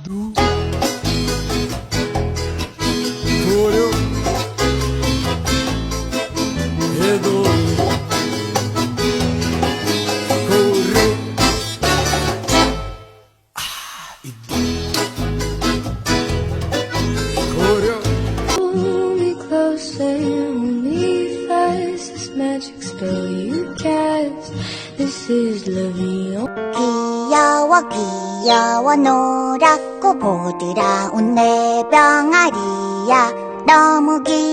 도려 해도 고래 고려 Pull me closer when we first this magic spell you cast. This is love. 귀여워 귀여워 노랗고 보드라운 내 병아리야 너무 귀여워